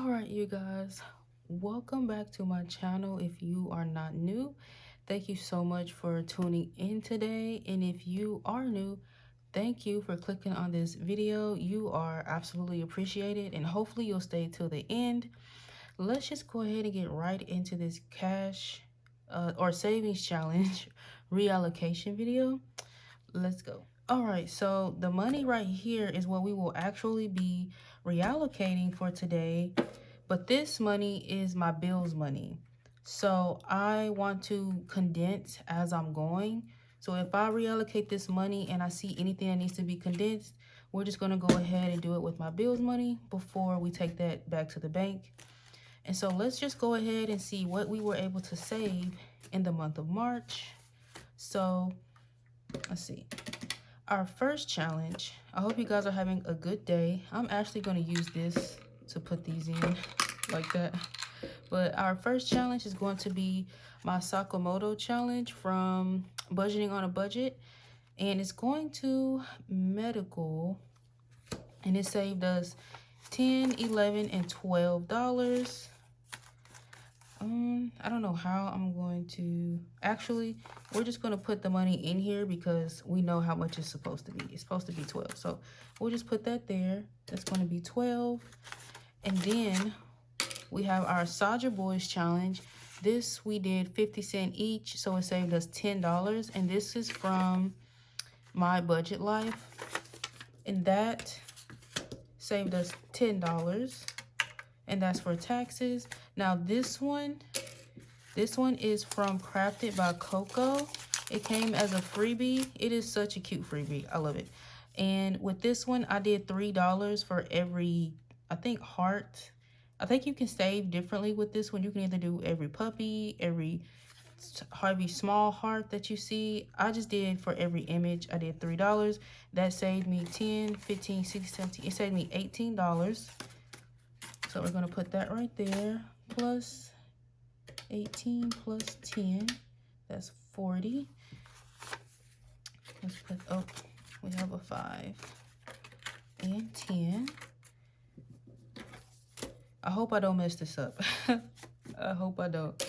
All right, you guys, welcome back to my channel. If you are not new, thank you so much for tuning in today. And if you are new, thank you for clicking on this video. You are absolutely appreciated, and hopefully you'll stay till the end. Let's just go ahead and get right into this cash or savings challenge reallocation video. Let's go. All right, so the money right here is what we will actually be reallocating for today, but this money is my bills money. So I want to condense as I'm going. So if I reallocate this money and I see anything that needs to be condensed, we're just gonna go ahead and do it with my bills money before we take that back to the bank. And so let's just go ahead and see what we were able to save in the month of March. So let's see. Our first challenge, I hope you guys are having a good day. I'm actually going to use this to put these in like that. But our first challenge is going to be my Sakamoto challenge from Budgeting on a Budget. And it's going to medical. And it saved us $10, $11, and $12. I don't know how I'm going to, actually, we're just going to put the money in here because we know how much it's supposed to be. It's supposed to be 12. So we'll just put that there. That's going to be 12. And then we have our Saja Boys challenge. This we did 50 cents each, so it saved us $10. And this is from My Budget Life. And that saved us $10. And that's for taxes. Now this one is from KraftedbyKoko. It came as a freebie. It is such a cute freebie. I love it. And with this one, I did $3 for every, I think, heart. I think you can save differently with this one. You can either do every puppy, every small heart that you see. I just did for every image. I did $3. That saved me 10, 15, 16, 17. It saved me $18. So we're going to put that right there. Plus 18 plus 10. That's 40. Let's put, oh, we have a 5 and 10. I hope I don't mess this up. I hope I don't.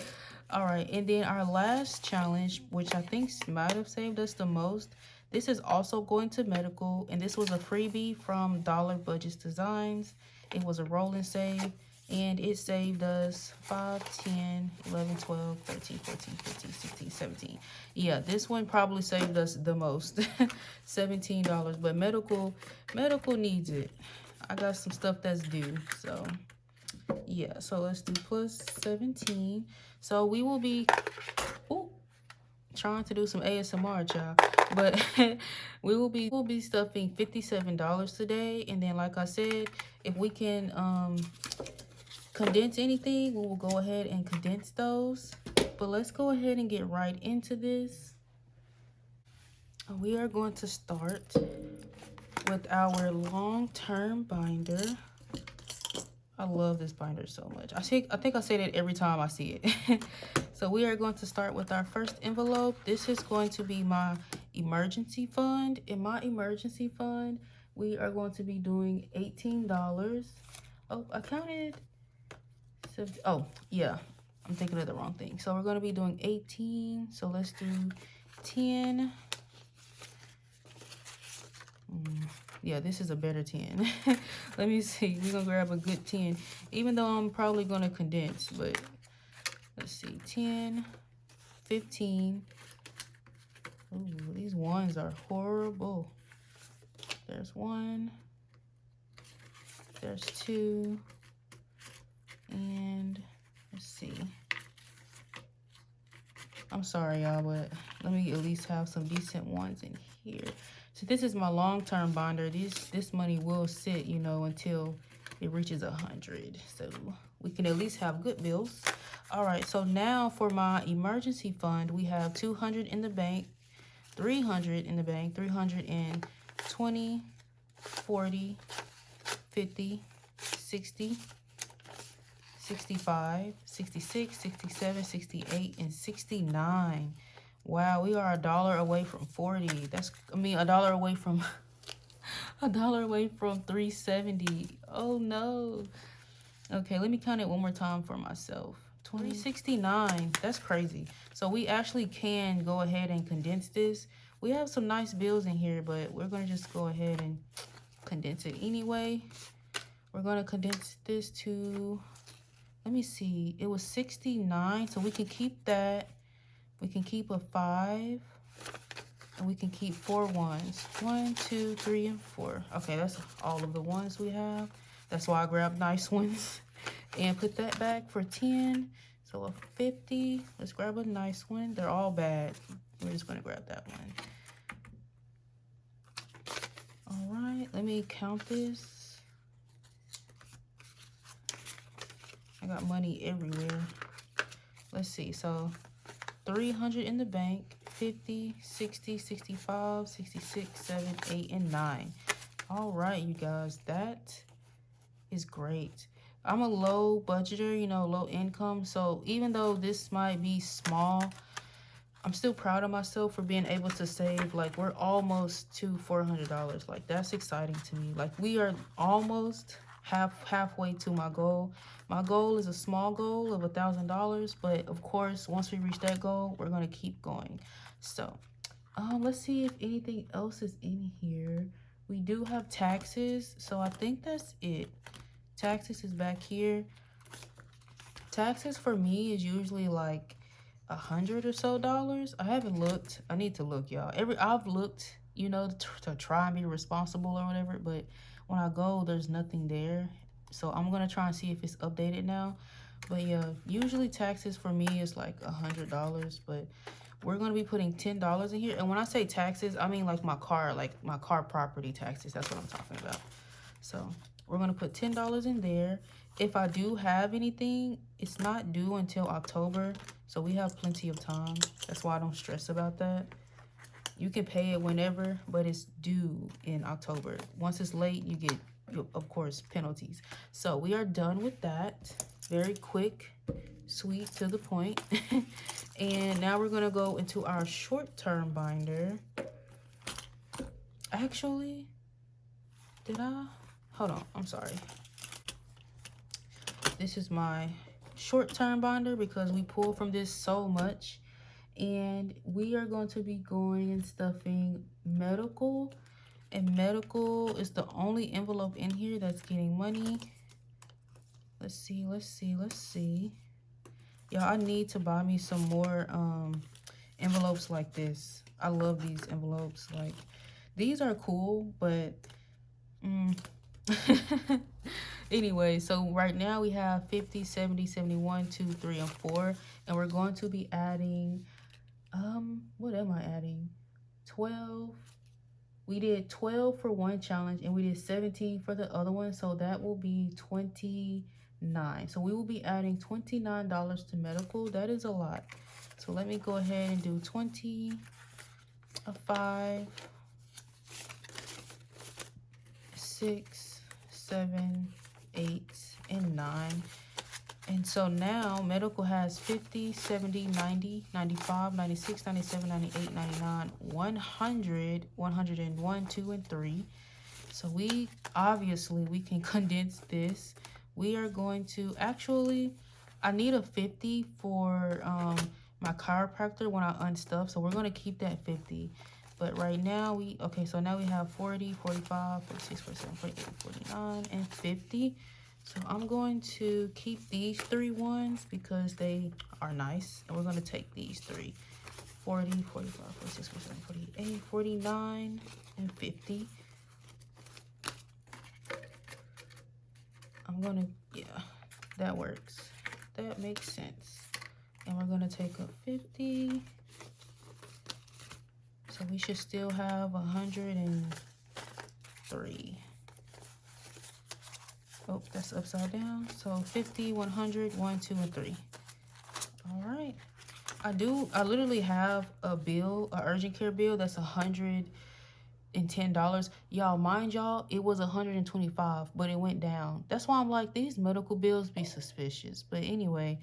All right, and then our last challenge, which I think might have saved us the most, this is also going to medical, and this was a freebie from Dollar Budgets Designs. It was a roll and save, and it saved us 5, 10, 11, 12, 13, 14, 15, 16, 17. Yeah, this one probably saved us the most, $17, but medical needs it. I got some stuff that's due, so yeah. So let's do plus 17. So we will be trying to do some ASMR, child, but we'll be stuffing $57 today. And then, like I said, if we can condense anything, we will go ahead and condense those. But let's go ahead and get right into this. We are going to start with our long-term binder. I love this binder so much. I think I say that every time I see it. So we are going to start with our first envelope. This is going to be my emergency fund. In my emergency fund, we are going to be doing $18. Oh, I counted. Oh, yeah. I'm thinking of the wrong thing. So we're going to be doing 18. So let's do 10. Yeah, this is a better 10. Let me see. We're going to grab a good 10. Even though I'm probably going to condense, but let's see. 10, 15. Ooh, these ones are horrible. There's 1. There's 2. And let's see. I'm sorry, y'all, but let me at least have some decent ones in here. So this is my long-term binder. This money will sit, you know, until it reaches 100. So we can at least have good bills. All right, so now for my emergency fund, we have 200 in the bank, 300 in the bank, 320, 40, 50, 60, 65, 66, 67, 68, and 69. Wow, we are $1 away from 40. $1 away from $1 away from 370. Oh no. Okay, let me count it one more time for myself. 369. That's crazy. So we actually can go ahead and condense this. We have some nice bills in here, but we're going to just go ahead and condense it anyway. We're going to condense this to, let me see, it was 69, so we can keep that. We can keep a 5, and we can keep 4 ones. 1, 2, 3, and 4. Okay, that's all of the ones we have. That's why I grabbed nice ones and put that back for 10. So a 50. Let's grab a nice one. They're all bad. We're just going to grab that one. All right, let me count this. I got money everywhere. Let's see. So 300 in the bank, 50, 60, 65, 66, 7, 8, and 9. All right, you guys, that is great. I'm a low budgeter, you know, low income. So even though this might be small, I'm still proud of myself for being able to save. Like, we're almost to $400. Like, that's exciting to me. Like, we are almost halfway to my goal. My goal is a small goal of $1,000, but of course, once we reach that goal, we're gonna keep going. So, let's see if anything else is in here. We do have taxes, so I think that's it. Taxes is back here. Taxes for me is usually like $100 or so. I haven't looked. I need to look, y'all. I've looked, you know, to try and be responsible or whatever, but when I go, there's nothing there. So I'm gonna try and see if it's updated now. But yeah, usually taxes for me is like $100, but we're gonna be putting $10 in here. And when I say taxes, I mean like my car property taxes. That's what I'm talking about. So we're gonna put $10 in there. If I do have anything, it's not due until October, so we have plenty of time. That's why I don't stress about that. You can pay it whenever, but it's due in October. Once it's late, you get, of course, penalties. So we are done with that. Very quick, sweet, to the point. And now we're gonna go into our short-term binder. Actually, did I? Hold on, I'm sorry. This is my short-term binder because we pull from this so much. And we are going to be going and stuffing medical. And medical is the only envelope in here that's getting money. Let's see, let's see, let's see. Y'all, I need to buy me some more envelopes like this. I love these envelopes. Like, these are cool, but anyway, so right now we have 50, 70, 71, 2, 3, and 4. And we're going to be adding, what am I adding? 12. We did 12 for one challenge and we did 17 for the other one. So that will be 29. So we will be adding $29 to medical. That is a lot. So let me go ahead and do 20, a 5, 6, 7, 8, and 9. And so now medical has 50, 70, 90, 95, 96, 97, 98, 99, 100, 101, 2, and 3. So we can condense this. We are going to actually, I need a 50 for my chiropractor when I unstuff. So we're going to keep that 50. But right now so now we have 40, 45, 46, 47, 48, 49, and 50. So I'm going to keep these 3 ones because they are nice. And we're going to take these 3. 40, 45, 46, 47, 48, 49, and 50. I'm going to, yeah, that works. That makes sense. And we're going to take a 50. So we should still have 103. Oh, that's upside down. So 50, 100, 1, 2, and 3. All right. I literally have a bill, an urgent care bill that's $110. Y'all, mind y'all, it was $125, but it went down. That's why I'm like, these medical bills be suspicious. But anyway,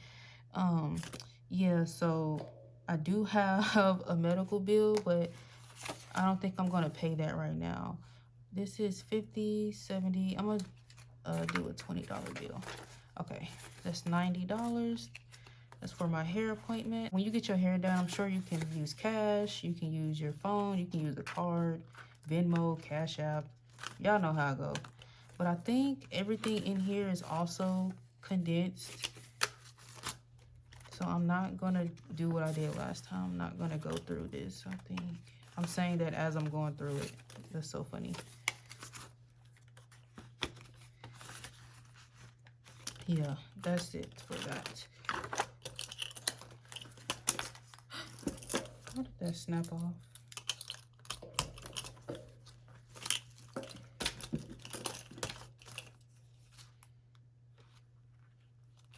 yeah, so I do have a medical bill, but I don't think I'm gonna pay that right now. This is 50, 70. I'm gonna do a $20 bill. Okay, that's $90. That's for my hair appointment. When you get your hair done, I'm sure you can use cash, you can use your phone, you can use a card, Venmo, Cash App. Y'all know how it goes. But I think everything in here is also condensed. So I'm not gonna do what I did last time. I'm not gonna go through this, I think. I'm saying that as I'm going through it. That's so funny. Yeah, that's it for that. How did that snap off?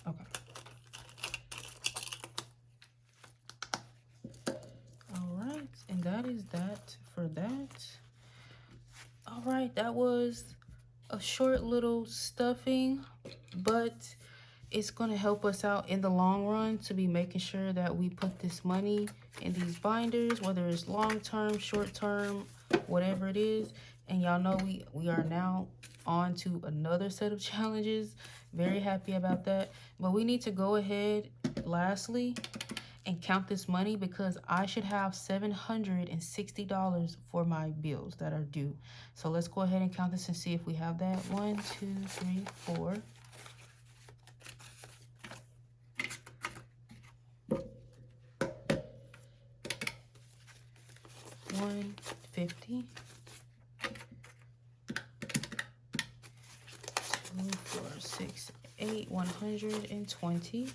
Okay. All right, and that is that for that. All right, that was a short little stuffing, but it's going to help us out in the long run to be making sure that we put this money in these binders, whether it's long term, short term, whatever it is. And y'all know we are now on to another set of challenges. Very happy about that. But we need to go ahead lastly and count this money because I should have $760 for my bills that are due. So let's go ahead and count this and see if we have that. 1, 2, 3, 4. $150. 2, 4, 6, 8, 120.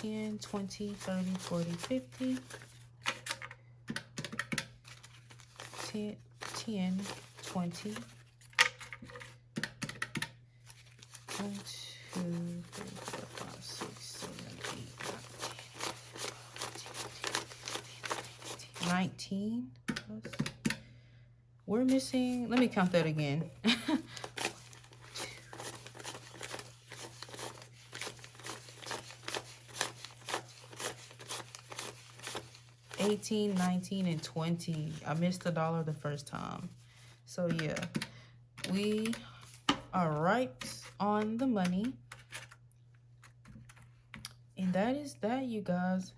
10, 20, 30, 40, 50. 10, 20. 1, 2, 3, 4, 5, 6, 7, 8, 9, 19. We're missing, let me count that again. 18, 19, and 20. I missed $1 the first time. So yeah, we are right on the money. And that is that, you guys.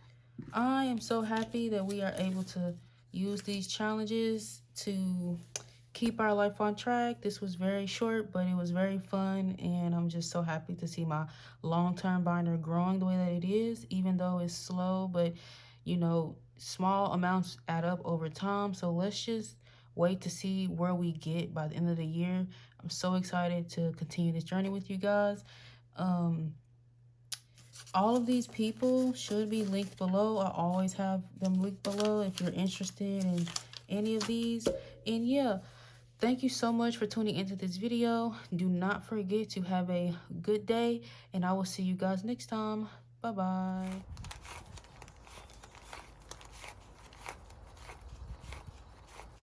I am so happy that we are able to use these challenges to keep our life on track. This was very short, but it was very fun. And I'm just so happy to see my long-term binder growing the way that it is, even though it's slow. But, you know, small amounts add up over time. So let's just wait to see where we get by the end of the year. I'm so excited to continue this journey with you guys. All of these people should be linked below. I always have them linked below if you're interested in any of these. And yeah, thank you so much for tuning into this video. Do not forget to have a good day, and I will see you guys next time. Bye-bye.